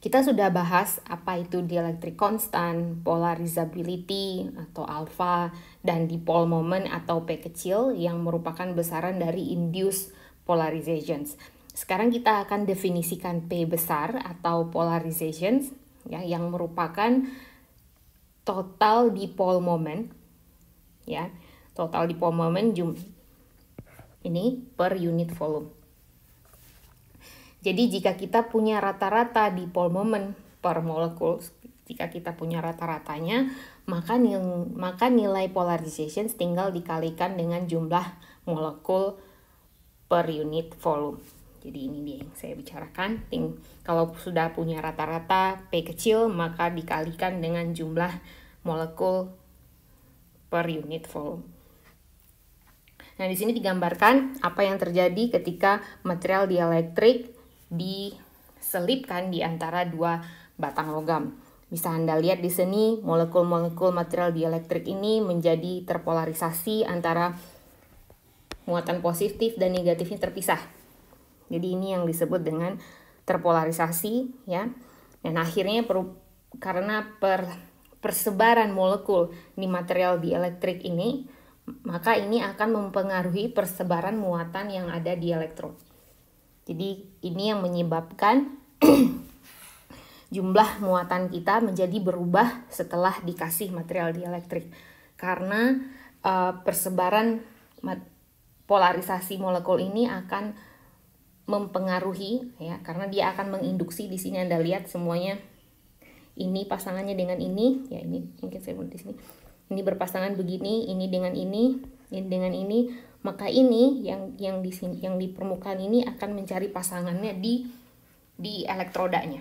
Kita sudah bahas apa itu dielectric constant, polarizability atau alpha, dan dipole moment atau P kecil yang merupakan besaran dari induced polarizations. Sekarang kita akan definisikan P besar atau polarizations ya, yang merupakan total dipole moment ya. Total dipole moment ini per unit volume. Jadi jika kita punya rata-rata dipole moment per molekul, jika kita punya rata-ratanya, maka nilai polarization tinggal dikalikan dengan jumlah molekul per unit volume. Jadi ini dia yang saya bicarakan. Kalau sudah punya rata-rata P kecil, maka dikalikan dengan jumlah molekul per unit volume. Nah, di sini digambarkan apa yang terjadi ketika material dielektrik diselipkan di antara dua batang logam. Bisa Anda lihat di sini molekul-molekul material dielektrik ini menjadi terpolarisasi antara muatan positif dan negatifnya terpisah. Jadi ini yang disebut dengan terpolarisasi ya. Dan akhirnya karena persebaran molekul di material dielektrik ini, maka ini akan mempengaruhi persebaran muatan yang ada di elektrod. Jadi ini yang menyebabkan jumlah muatan kita menjadi berubah setelah dikasih material dielektrik. Karena persebaran polarisasi molekul ini akan mempengaruhi ya, karena dia akan menginduksi. Di sini Anda lihat semuanya ini pasangannya dengan ini ya, ini mungkin saya buat di sini. Ini berpasangan begini, ini dengan ini dengan ini. Maka ini yang di sini, yang di permukaan ini akan mencari pasangannya di elektrodanya,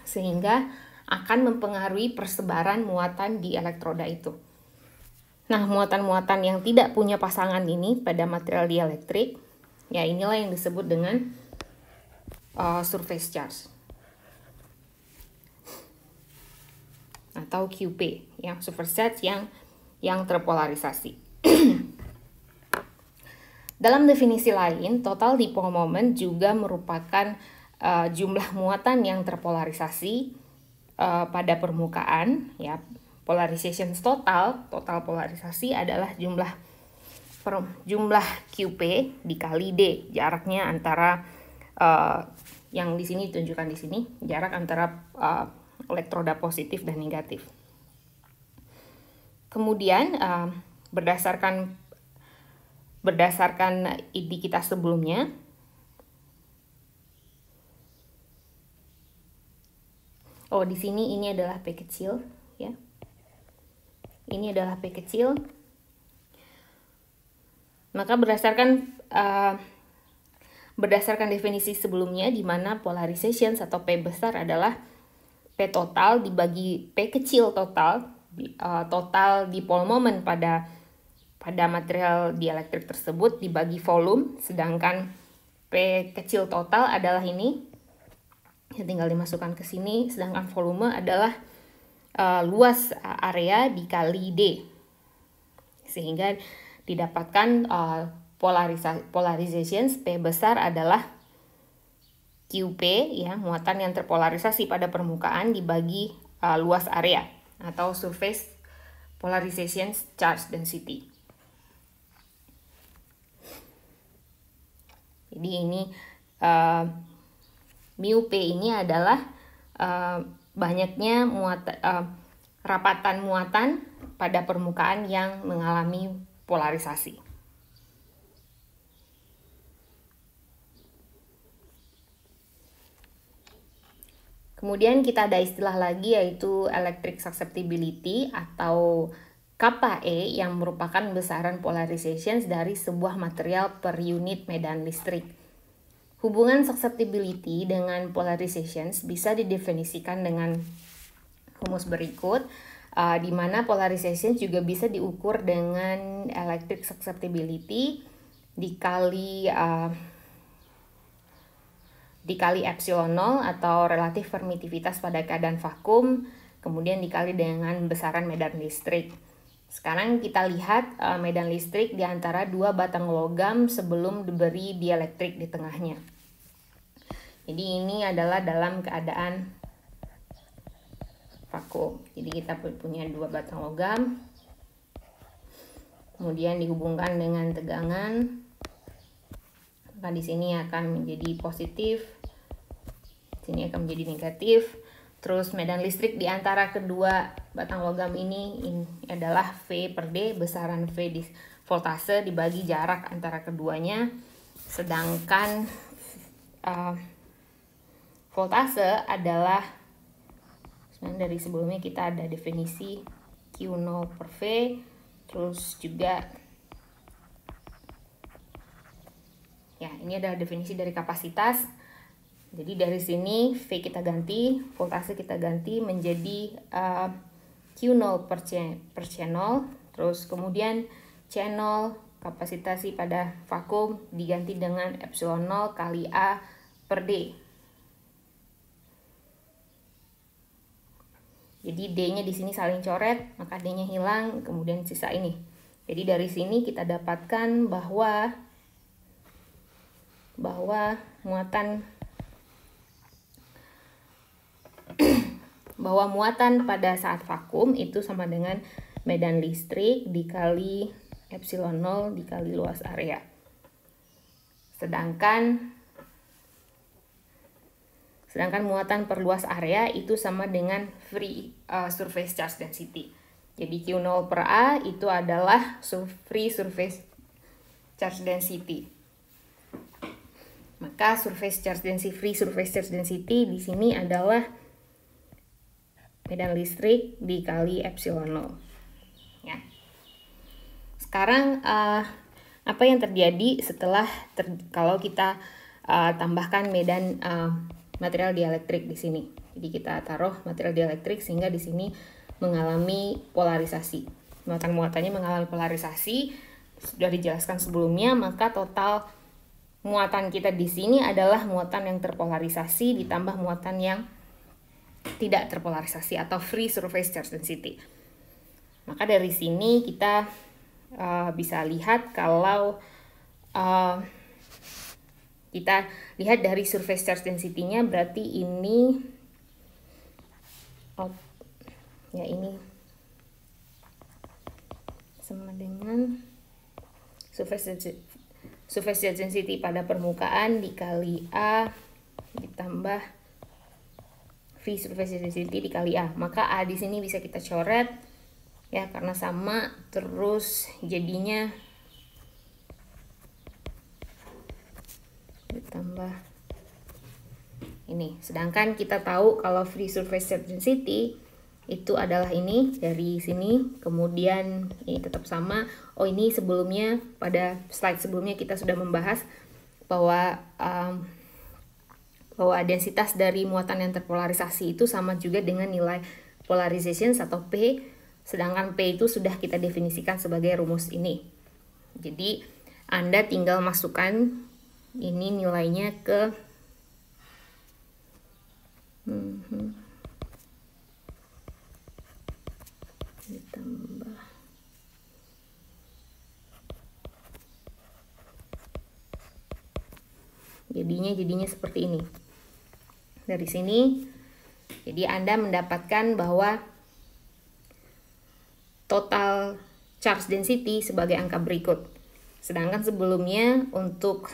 sehingga akan mempengaruhi persebaran muatan di elektroda itu. Nah, muatan-muatan yang tidak punya pasangan ini pada material dielektrik, ya inilah yang disebut dengan surface charge atau QP, yang surface charge yang terpolarisasi. Dalam definisi lain, total dipole moment juga merupakan jumlah muatan yang terpolarisasi pada permukaan ya. Polarization total polarisasi adalah jumlah QP dikali D, jaraknya antara yang di sini ditunjukkan di sini, jarak antara elektroda positif dan negatif. Kemudian berdasarkan ide kita sebelumnya, di sini ini adalah P kecil ya. Ini adalah P kecil. Maka berdasarkan definisi sebelumnya, di mana polarization atau P besar adalah P total dibagi P kecil total dipole moment pada material dielektrik tersebut dibagi volume, sedangkan P kecil total adalah ini ya, tinggal dimasukkan ke sini, sedangkan volume adalah luas area dikali D, sehingga didapatkan polarization P besar adalah QP ya, muatan yang terpolarisasi pada permukaan dibagi luas area atau surface polarization charge density. Jadi ini mu P ini adalah banyaknya rapatan muatan pada permukaan yang mengalami polarisasi. Kemudian kita ada istilah lagi yaitu electric susceptibility atau KPE yang merupakan besaran polarization dari sebuah material per unit medan listrik. Hubungan susceptibility dengan polarization bisa didefinisikan dengan rumus berikut, di mana polarization juga bisa diukur dengan electric susceptibility dikali epsilon 0 atau relatif permitivitas pada keadaan vakum, kemudian dikali dengan besaran medan listrik. Sekarang kita lihat medan listrik di antara dua batang logam sebelum diberi dielektrik di tengahnya. Jadi ini adalah dalam keadaan vakum. Jadi kita punya dua batang logam, kemudian dihubungkan dengan tegangan, maka di sini akan menjadi positif, sini akan menjadi negatif. Terus medan listrik di antara kedua batang logam ini adalah V per D, besaran V di voltase dibagi jarak antara keduanya. Sedangkan voltase adalah, sebenarnya dari sebelumnya kita ada definisi Q0 per V, terus juga ya ini adalah definisi dari kapasitas. Jadi dari sini V kita ganti, voltase kita ganti menjadi Q0 per channel. Terus kemudian channel kapasitasi pada vakum diganti dengan epsilon 0 kali A per D. Jadi D-nya di sini saling coret, maka D-nya hilang, kemudian sisa ini. Jadi dari sini kita dapatkan bahwa muatan pada saat vakum itu sama dengan medan listrik dikali epsilon 0 dikali luas area. Sedangkan muatan per luas area itu sama dengan free surface charge density. Jadi Q0 per A itu adalah free surface charge density. Maka free surface charge density di sini adalah medan listrik dikali epsilon 0. Ya. Sekarang apa yang terjadi setelah kalau kita tambahkan medan material dielektrik di sini? Jadi kita taruh material dielektrik sehingga di sini mengalami polarisasi. Muatan-muatannya mengalami polarisasi, sudah dijelaskan sebelumnya, maka total muatan kita di sini adalah muatan yang terpolarisasi ditambah muatan yang tidak terpolarisasi atau free surface charge density. Maka dari sini kita bisa lihat kalau kita lihat dari surface charge density-nya, berarti ini ini sama dengan surface charge density pada permukaan dikali A ditambah free surface density dikali A. Maka A di sini bisa kita coret ya karena sama, terus jadinya ditambah ini. Sedangkan kita tahu kalau free surface charge density itu adalah ini dari sini, kemudian ini tetap sama. Oh, ini sebelumnya pada slide sebelumnya kita sudah membahas bahwa densitas dari muatan yang terpolarisasi itu sama juga dengan nilai polarization atau P, sedangkan P itu sudah kita definisikan sebagai rumus ini. Jadi Anda tinggal masukkan ini nilainya ke ditambah jadinya seperti ini. Dari sini jadi Anda mendapatkan bahwa total charge density sebagai angka berikut. Sedangkan sebelumnya untuk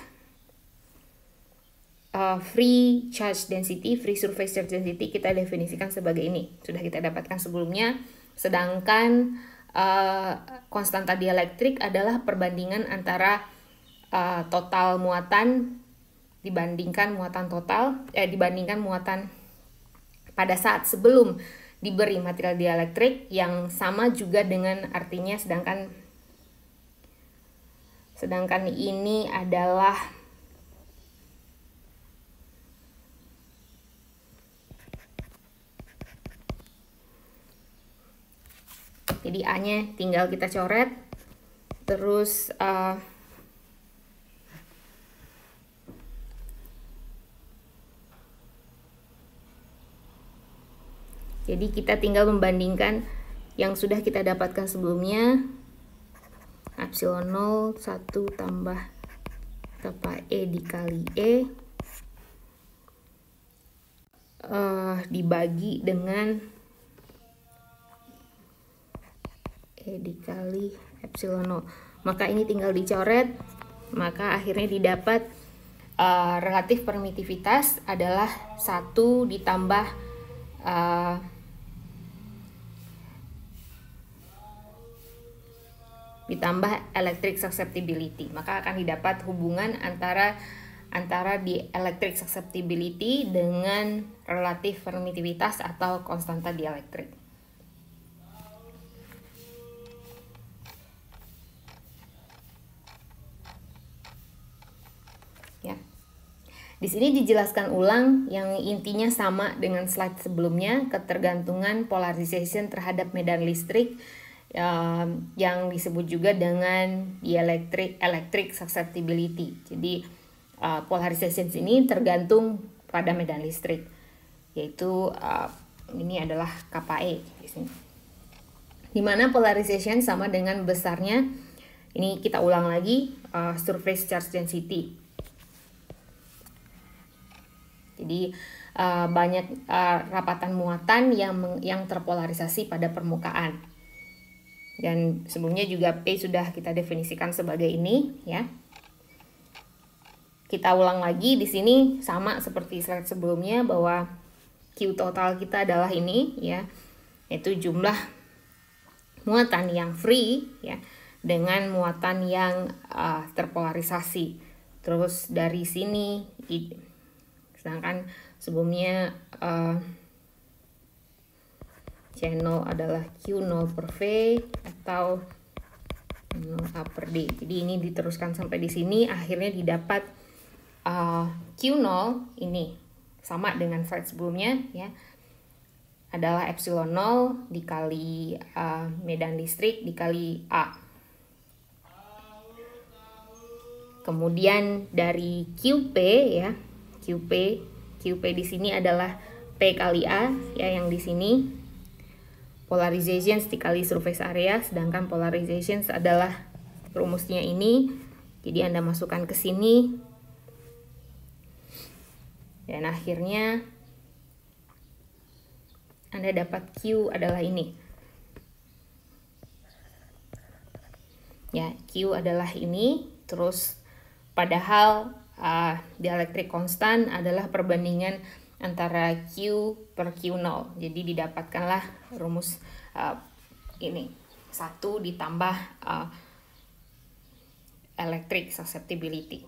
free charge density, free surface charge density kita definisikan sebagai ini. Sudah kita dapatkan sebelumnya. Sedangkan konstanta dielektrik adalah perbandingan antara total muatan dibandingkan muatan pada saat sebelum diberi material dielektrik, yang sama juga dengan artinya sedangkan ini adalah jadi A-nya tinggal kita coret, terus jadi kita tinggal membandingkan yang sudah kita dapatkan sebelumnya, epsilon 0 1 tambah kappa E dikali E dibagi dengan E dikali epsilon 0. Maka ini tinggal dicoret, maka akhirnya didapat relatif permitivitas adalah 1 ditambah electric susceptibility. Maka akan didapat hubungan antara di electric susceptibility dengan relatif permitivitas atau konstanta dielektrik. Ya. Di sini dijelaskan ulang yang intinya sama dengan slide sebelumnya, ketergantungan polarization terhadap medan listrik yang disebut juga dengan electric susceptibility. Jadi polarization ini tergantung pada medan listrik, yaitu ini adalah KPE di sini. Dimana polarization sama dengan besarnya, ini kita ulang lagi, surface charge density. Jadi banyak rapatan muatan yang terpolarisasi pada permukaan. Dan sebelumnya juga P sudah kita definisikan sebagai ini, ya. Kita ulang lagi di sini sama seperti slide sebelumnya bahwa Q total kita adalah ini, ya, yaitu jumlah muatan yang free, ya, dengan muatan yang terpolarisasi. Terus dari sini, sedangkan sebelumnya channel adalah Q0 per V atau 0A per D. Jadi ini diteruskan sampai di sini, akhirnya didapat Q0 ini sama dengan slide sebelumnya, ya, adalah epsilon 0 dikali medan listrik dikali A. Kemudian dari QP, ya, QP di sini adalah P kali A, ya, yang di sini polarizations dikali surface area, sedangkan polarizations adalah rumusnya ini. Jadi Anda masukkan ke sini. Dan akhirnya Anda dapat Q adalah ini. Ya, Q adalah ini. Terus padahal dielektrik konstan adalah perbandingan antara Q per Q0. Jadi didapatkanlah rumus ini. 1 ditambah electric susceptibility.